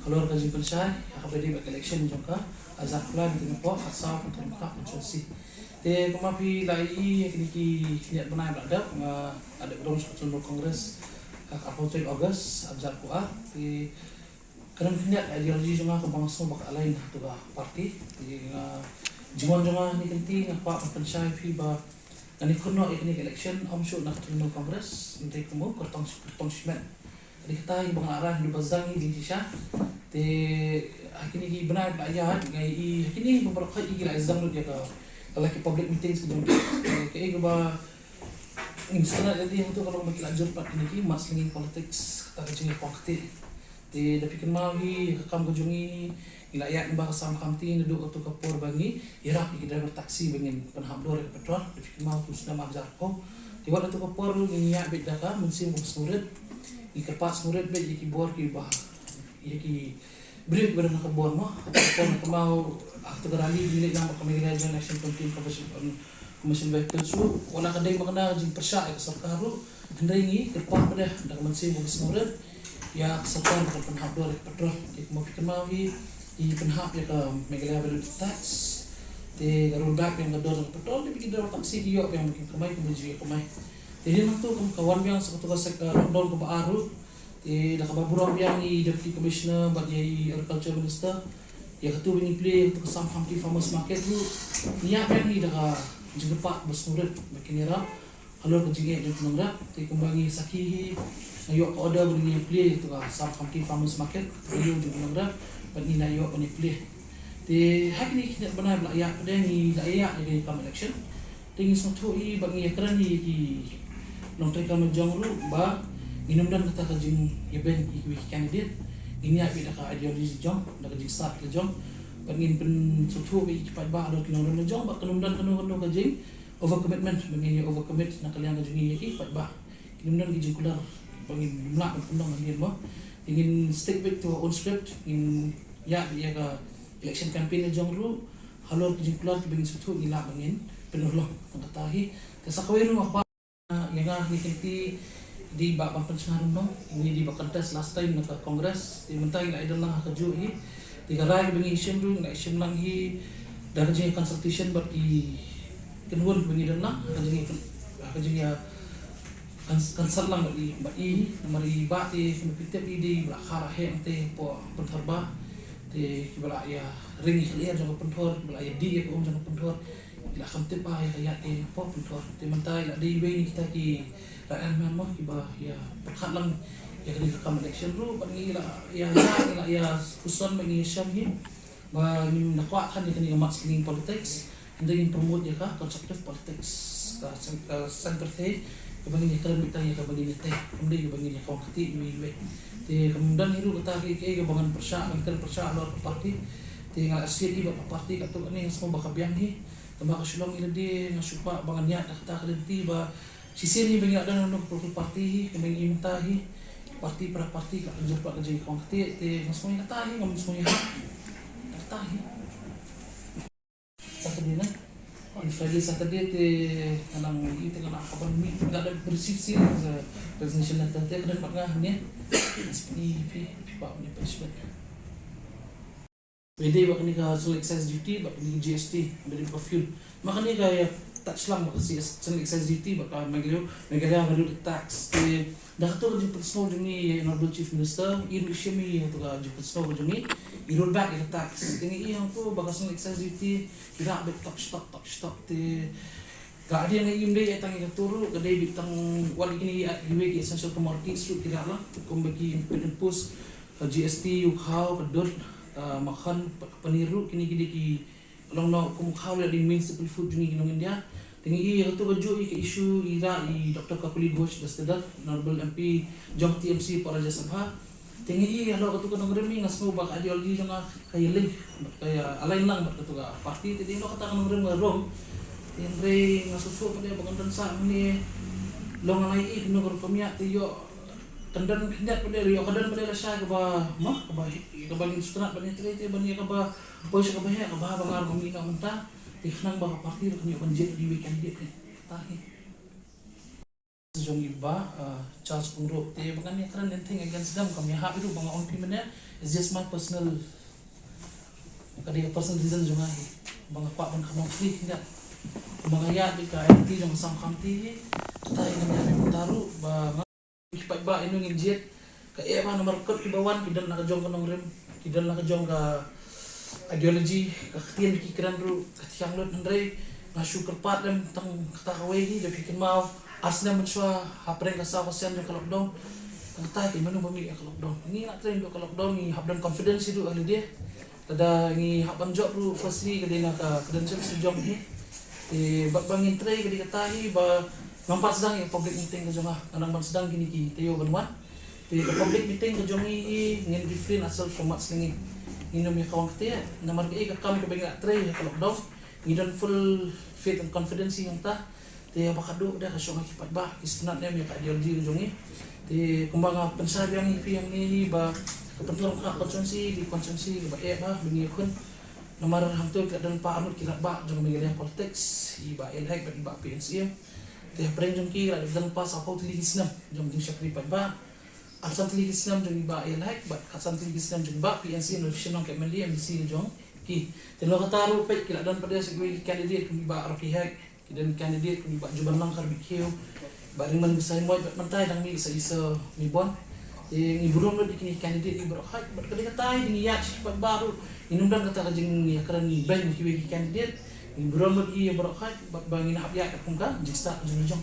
Kalau ka jing pensay, pwede election jong ka, azak plan din po asa ko tong ka konsulsi. Kumapi lai kini niat benai belada ada dong sa kongres apotay August azak ko kadang niat ideologi jong ka bangsa baka lain tu ka parti jumon ni kenti ngapa pensay fi ba ani kuno ikni election syo nak tong kongres nanti kumo kertong simen. Jadi kita yang mengarah di bazang ini siya, akhirnya benar bayar, akhirnya beberapa kali lagi zang dia kalau ke public meetings gitu, kayak gua instan jadi untuk kalau makin lanjut part ini mas lagi politics kita kerja politik, tapi kenal kam kejungi ilayat bahasa kamti duduk atau kapur bangi, irap kita driver taksi bangin penhamdor petrol, tapi kenal terus nama jarko, tiba atau kapur ini ya beda kan musim murid. Ikapas murid bet iki bor ki bah iki brief ber nak bor mah atau nak mau akte garali bilik nang pemilihan national commission vehicle su wala kadai makna jing persya ek sarkaru hendai kepas pada dak mensi murid ya sepan penhab dor petrol ik mau kenal i penhab ya ke megalia value tax te garul bak yang dor petrol dibikin dalam taksi yo yang mungkin kemai kemudian kemai. Jadi nanti kawan yang seketua lockdown ke baru, dah kabar yang di Deputy Commissioner bagi Agriculture Minister, ya ketua ini play untuk Sam Hamti Farmers Market tu, niat yang ni dah juga pak bersurat makin era, kalau kerjanya dia penangga, jadi kembali sakit, ayok order begini play untuk Sam Hamti Farmers Market, ayok juga penangga, bagi ayok begini play. Jadi hari ni kita benar belajar pada ni layak jadi pam election, tinggi satu bagi kerana ni nong mereka menjong lu ba minum dan kata kajing event ikwi candidate ini abi dak ideologi jong dak kajing start ke jong pengin pen sutu bi cepat ba ada kinong dan jong ba kenum dan kanu kajing over commitment begini over commit nak kalian kajing iki cepat ba kinum dan kajing kular pengin mlak pendong ngin mo ingin stick back to own script in ya dia ka election campaign jong lu halor kajing kular begini sutu gila bangin penolong tangatahi kasakawin mo yang nikenti di bak pencengaruh no ini di bak kertas last time nak kongres di mentai nak adalah keju hi di garai bengi isim du nak isim lang hi dari jenis consultation bagi kenuan bengi adalah kerja ya konsult lang bagi mari bati kemipitep di belakar he ante po penterba di belak ya ring clear jangan pentor belak ya di jangan pentor ila kamte pa ya po pentor di mentai nak di ni kita ki rakyat memang kiba ya perkat lang ya kini kam election ru pangi ya uson mengi syam hi ba ni nakwa kan kini mat sling politics ndeng promote ya ka constructive politics ka center the bagi ni kan kita ya bagi ni teh kemudian bagi ni kau kati we te kemudian hiru kata ke bangan persya kan persya lor parti tinggal asyik iba parti ka tu ni semua baka biang hi tambah kesulong iladi ngasupa bangan niat kata kelenti ba sisi ni bagi ada untuk parti kembali mintahi parti para parti ka anjur pak kerja kong kati te semua kata hi ngom semua kata hi Saturday na on Friday Saturday te kanang itu kana kapan mi enggak ada bersih sih resignation letter te dan pakah ni SPP pak ni punishment Beda bak ni ka select excise duty bak ni GST dari fuel. Makanya kaya touch lang bak si select excise duty bak magalo value tax dah tu je personal ni honorable chief minister iru shimi tu ka je personal ni iru back the tax. Tingi yang tu bak select excise duty kira bet top stock te ga dia ngi imde etang ka turu gadai bitang wal ini giwe essential commodities kira lah kum bagi independent post GST ukau kedor makan peniru kini ki long no kumukhaw la di municipal food juni kinong India tingi i to baju i issue ira i Dr. Kapuli Ghosh dastedat honorable MP Jong TMC para Raja Sabha tingi i halo to kanong remi ngasmo bak ideology nga kay link kaya alain lang bak to ka party tingi no kata kanong remi wrong tingi ngasuso pa dia bagan sa ni long alai i no ko pamya tiyo kandan hindat pada rio kandan pada rasa ke ba mah ke ba bangin sutrat bani trete bani ke ba pois ke ba ke ba bangar gumina mentah di nang ba parti ni banjir di weekend dia tahi Jong iba Charles Pungro te bagan ni karan anything against them kami ha itu mga on payment is just my personal kadi personal reason jong ai mga pa man kamong free nga mga ya di ka IT jong sang kamti tay nga mi taru ba ipa ba ino ngin jet ka ba nomor kod ibawan kidan na jong kanong rem kidan na jong ka ideology ka katian kikiran ru katiyang lot andre na sugar pat lem tang katakaway di bikin mau asna man siya hapren ka sa kasyan yung lockdown tay kay manu bami ka lockdown ni na train do ka lockdown ni habdan confidence do ali dia tada ni hapan job ru firstly kadi na ka credential sa job ni bangin tray kadi katahi ba nampas dang yung public meeting ka jama kanang mansdang gini ki tayo banwan public meeting ka jomi ngin different asal format singi inom yung kawang katiya na margay ka kam ka bangin tray ka lockdown ngidon full faith and confidence yung ta te bakado dah kasyo makipat ba isnat niya may ideology jong te kumbaga pensabi ang ipiyang ni ba kepentuan ka konsumsi di konsumsi ba ba bingi kun nomor hamtu ka dan pa amot kira ba jong may yang politics iba elhek ba PNC te preng jong kira dan pa sa pau tiligis nam jong din siya kripat ba asan tiligis nam jong iba elhek ba kasan tiligis nam jong ba PNC no vision ng kemeli MBC jong ki te lo kataro pa kira dan pada segui candidate kung iba arokihek dan candidate kung iba juban lang karbikyo baring man bisay mo bat mantay dang mi isa mi bon yung iburong lo dikini candidate ibro hay bat kali katay ding yak bat baru inumdan kata kajing yakaran ni ben kiwi candidate iburong lo ibro hay bat bangin hapya kung ka jista jong jong